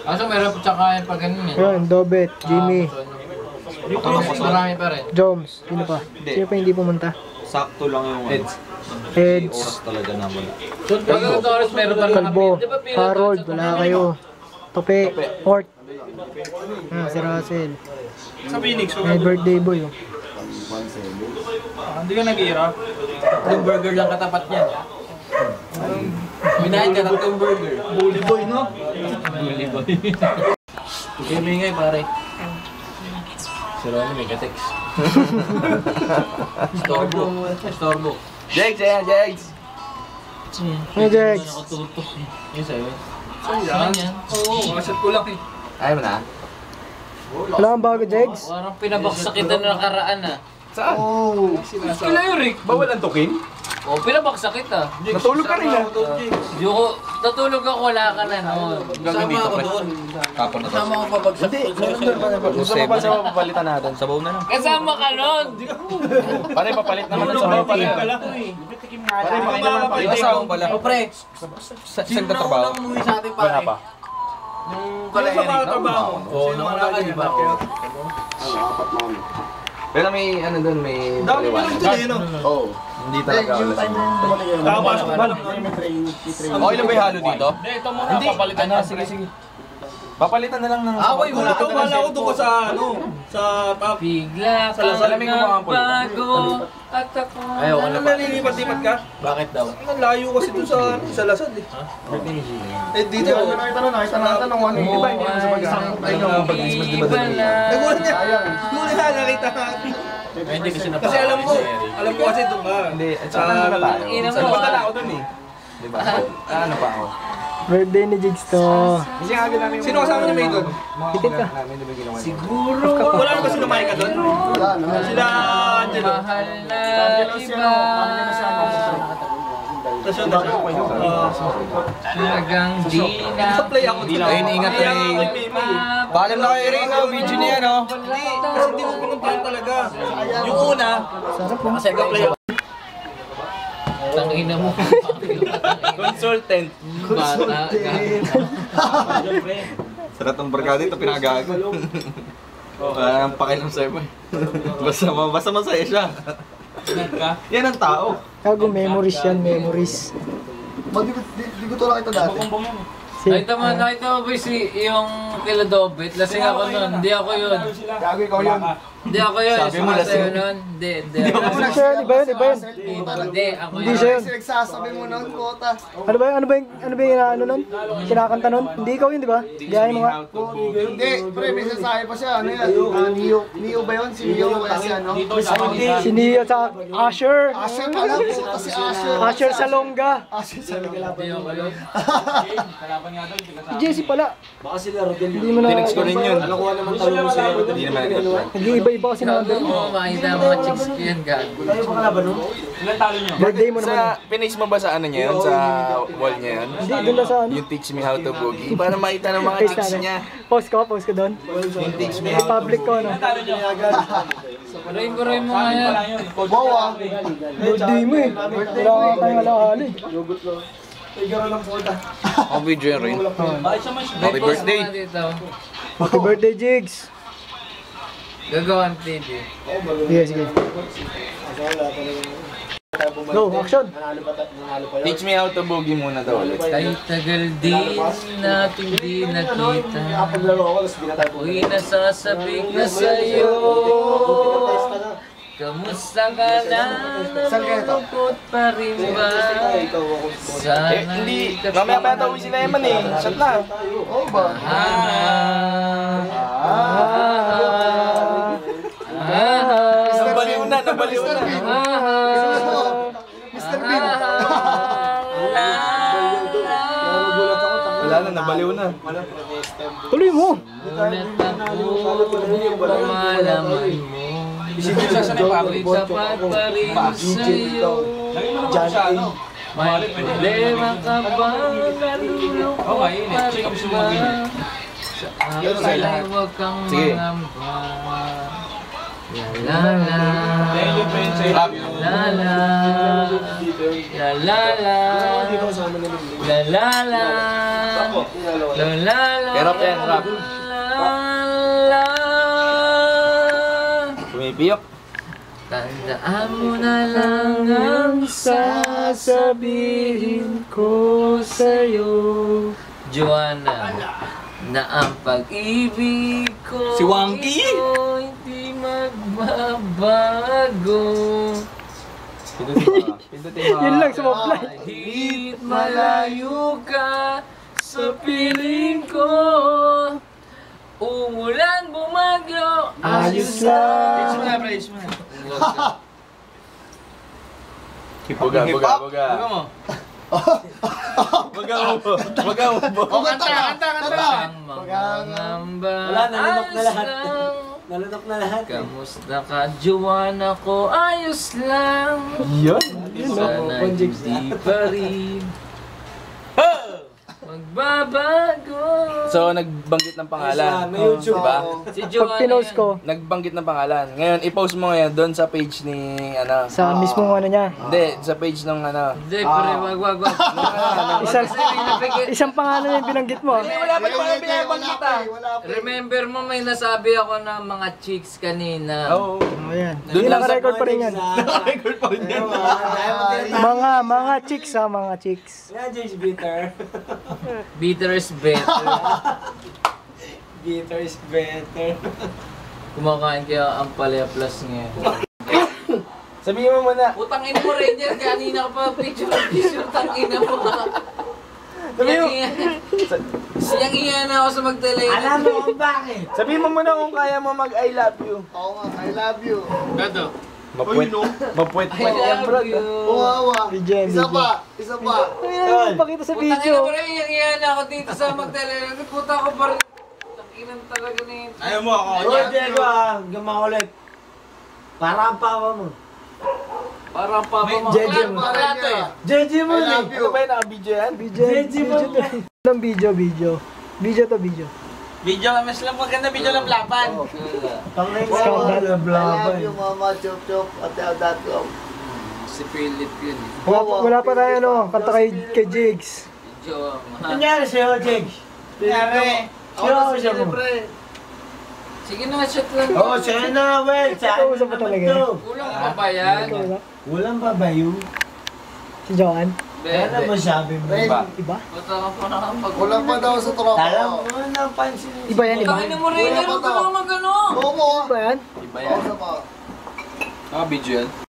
Kaso meron pa tsaka yung pag ganun eh. Yun, Dobet, Jimmy. Marami pa rin. Joms, sino pa? Sino pa hindi pumunta? Sakto lang yung Heads. Heads, oras talaga naman. Pag ang Taurus meron pa rin Kalbo, Harold, wala kayo. Tope, Hort. Si Russell. Sa Phoenix. May birthday boy. Oh. Hindi ka nag-iira? Yung burger lang katapat niyan. Minahin ka ng burger. Bully boy, no? Bully boy. Kimingay pare. Si Ronnie may ka-text. Storbo. Jegs, Jegs! Hey, Jex. Nakatutok. Yung sa'yo. Saan yan? Oo, makashot ko lang eh. Ayaw mo na? Wala kang bago, Jex? Parang pinabaksak kita na nakaraan ah. Saan? Oo. Wala yun, Rick. Bawal ang tukin? Oo, pinabaksak kita. Natulog ka rin ah. Di ko, natulog ako, wala ka na noon. Gagawin dito, pre. Kapon na to. Kasama ko pabagsak. Gusto mo pa sa papalitan natin? Sabaw na lang. Kasama ka noon! Pare, papalit naman ang sabaw pare. Pare, makain naman pala. O pre, Saan ka trabaho? nang umuwi sa atin pare. Wala pa. Nung kala Eric. Oo, nawala ka, di ba? Pero may ano doon, may Dami mo lang dyan, no? Oo. Hindi talaga alas. Kakapasok pa lang. Okay lang ba yung halo dito? Hindi, ito muna, papalitan na. Sige, sige. Papalitan na lang ng... Away, wala ka na Wala ako doon sa ano, sa top. Bigla ka Salamig mo mga ampul. bago at ako. Ayaw ka na ba? Nalilipat-lipat ka? Bakit daw? Ang layo kasi doon sa Lasad eh. Eh dito, nakita natin ng ano. Di ba hindi naman sa pag-isang? Ay, yung pag-Christmas di ba doon? Nagulat niya. Nagulat niya, nakita natin. Hindi kasi Kasi alam ko kasi doon ka. Hindi, at saka Ina mo, sa Batala ako doon eh. Di ba? Ano pa ako? Birthday ni Jigs to. Sino kasama niya may doon? Hitit ka. siguro Wala naman sino may ka doon? Sila Angelo. mahal na iba. Tapos yun, Talagang di na. play ako dito. Ayun, ingat Kaya kayo. ako kay Mimi. Paalam na kayo rin, video niya, no? Hindi, kasi hindi mo pinuntahan talaga. Yung una, Kasi play ako. Tangina mo. consultant. Bata ka. Sarap ng barkada ito, pinagago. Wala nang pakialam sa'yo mo eh. Basta masaya siya. Yan ang tao. Kago, memories yan, memories. Di ko to nakita dati. Nakita mo ba yung kila Dobit? Lasing ako nun. Hindi ako yun. Gago, ikaw yun. Hindi ako yun. Sabi mo, lasing. Sa'yo nun. Hindi ako. Hindi siya yun, iba yun, iba yun. Hindi, ako Hindi yun. siya yun. Sinagsasabi mo nun, Kota. Ano ba yung ano nun? Kinakanta nun? Hindi ikaw yun, di ba? Gaya mo nga. Hindi, pre, may sasabi pa siya. Ano yan? Neo ba yun? Si Neo ba si ano? Si Nia at Asher. Asher pala, Kota si Asher. Asher Salonga. Asher sa nagala. Hindi ako yun. Si Jesse pala. Hindi mo na... Tinext ko rin yun. Hindi naman nag-reply. Nag-iiba-iba kasi na number mo. Oo, makita ang mga chicks ko yan, gago. Birthday mo naman. Pinext mo ba sa ano niya yun? Sa wall niya yun? Hindi, doon lang sa ano. Yung teach me how to boogie. Para makita ng mga Face chicks natin. niya. Post ko doon. Yung teach me how to Public ko, no? Kuray mo nga yan. Wow ah. Birthday mo eh. Wala ka tayong alaali. Ako video yun rin. Happy birthday. Happy birthday, Jigs. Gagawin TV. Sige, sige. Go, action! Teach me how to boogie muna daw ulit. Kahit tagal din natin di nakita, ako'y nasasabik na sa'yo. Kamusta ka na? Nalulungkot pa rin ba? Sana Hindi, mamaya pa yata uwi sila Eman eh. Shot na. Nabaliw na. Mr. Bean. Wala na, nabaliw na. Tuloy mo! Malaman mo. Ako'y tapat pa rin sa'yo. May problema ka ba? Nalulungkot pa rin ba? Sa akin ay huwag kang mangamba. La la la la la la la la. La la la. La la la. Pero yan, rap. La la. Pumipiyok. Tandaan mo na lang ang sasabihin ko sa'yo, Joanna, na ang pag-ibig ko Si Wangki? ito hindi magbabago. Pindutin mo. Yun lang, sumablay. Kahit malayo ka sa piling ko, umulan, bumagyo, Ayos lang. Pitch mo na, praise mo na. Buga. Buga mo. Buga mo. Kanta. Ang mangangamba. Wala, nalunok na lahat. Ayos lang. Nalunok na lahat. Kamusta ka, Joanna ko? Ayos lang. Yun. Sana hindi pa rin magbabago. So, nagbanggit ng pangalan. May YouTube Diba? Si Pag Joanna pinost yan. ko, Nagbanggit ng pangalan. Ngayon, i-post mo ngayon doon sa page ni, ano. sa mismong ano niya. Hindi, sa page ng, ano. Hindi, pre, wag. Isang pangalan yung binanggit mo. Wala pa yung binabanggit ah. Remember mo, may nasabi ako ng mga chicks kanina. Oo. Oh, yan. Doon lang sa Naka-record pa rin yan. Record pa rin yan. Mga chicks ha, mga chicks. Yan, James Bitter. Bitter is better. Bitter is better. Kumakain kaya ang Palea Plus ngayon. Sabihin mo muna. Utang ina mo, Ranger. Kanina ka pa picture tangina mo. Sabihin mo. Siyang iya na ako sa magtele. Alam mo kung bakit? Sabihin mo muna kung kaya mo mag I love you. Oo nga, I love you. Gado. Mapuwet I yan, bro. love you. Wawa. Video, Isa video. pa. Ayun, pakita sa Putang ina video. mo, Ranger. Iya na ako dito sa magtele. Puta ko pa rin. Takinan talaga na yun. Ayaw mo ako. Oy, Diego gumakulit. Para ang papa mo. Parang papa mo. Jeje mo. Plato eh. JJ mo I ni. love you. Ano ba yung naka-video yan? Video to. Ilang video. Video to video. Video lang, mas lang maganda video lang laban. Pangay Scandal. I love you, mama. Chop chop. At.com. Si Philip yun. Wala pa tayo ano, kanta kay Jigs. Jowa mo. Nangyari sa'yo, Jake? Nangyari. Ako na si Siyempre. Sige na, shot lang. Oo, sa'yo na, well. Sa akin Kausap mo naman talaga to. Kulang pa ba yan? Ikaw wala? Walang babayo. Si Joanne. Ano mo sabi mo? Ren, Iba? Puta ka pa nakapag... kulang pa daw sa tropa Alam ko. mo na, pansin. Iba yan, iba. Tangin mo, Ranger. Huwag ka naman mag-ano. Oo mo. Iba yan? Iba Oo sa mga. Naka-video yan.